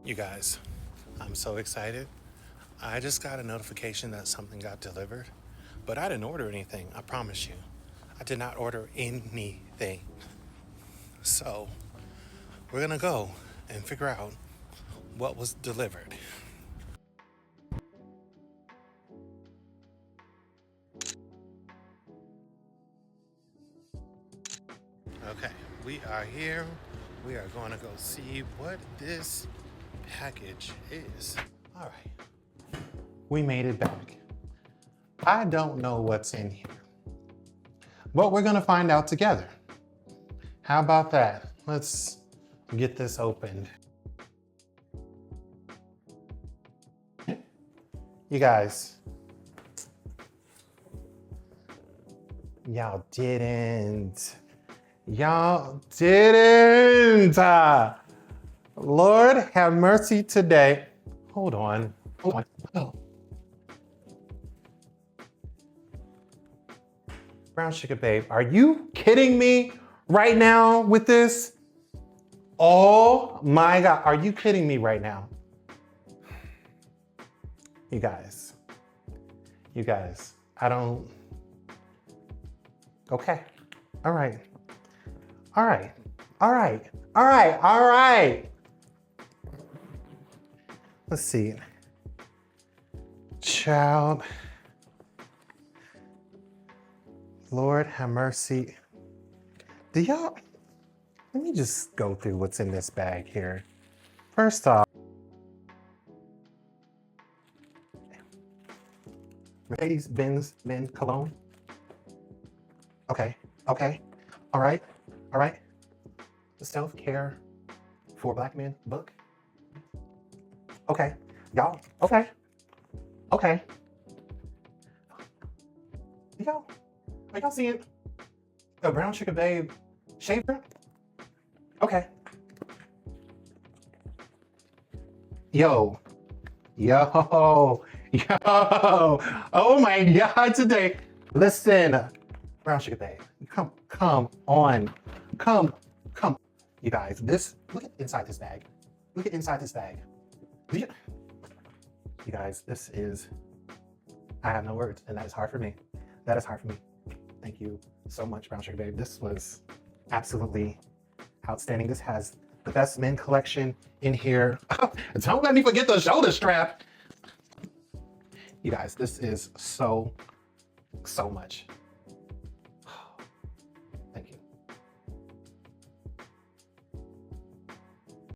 You guys, I'm so excited. I just got a notification that something got delivered, but I didn't order anything, I promise you. I did not order anything. So, we're gonna go and figure out what was delivered. Okay, we are here. We are going to go see what this package is. All right, we made it back. I don't know what's in here, but we're gonna find out together. How about that? Let's get this opened. You guys, y'all didn't. Lord have mercy today. Hold on. Oh. Brown Sugar Babe, are you kidding me right now with this? Oh my God, are you kidding me right now? You guys, I don't, okay, all right. Let's see. Child, Lord have mercy. Do y'all, let me just go through what's in this bag here. First off, Mercedes-Benz cologne. Okay, all right. The self-care for Black men book. Okay, y'all, okay. Y'all, are y'all seeing a Brown Sugar Babe shaver? Okay. Yo. Oh my God, today. Listen, Brown Sugar Babe, come on. You guys, look at inside this bag. You guys, this is, I have no words, and that is hard for me. Thank you so much, Brown Sugar Babe. This was absolutely outstanding. This has the best men collection in here. Don't let me forget the shoulder strap. You guys, this is so much.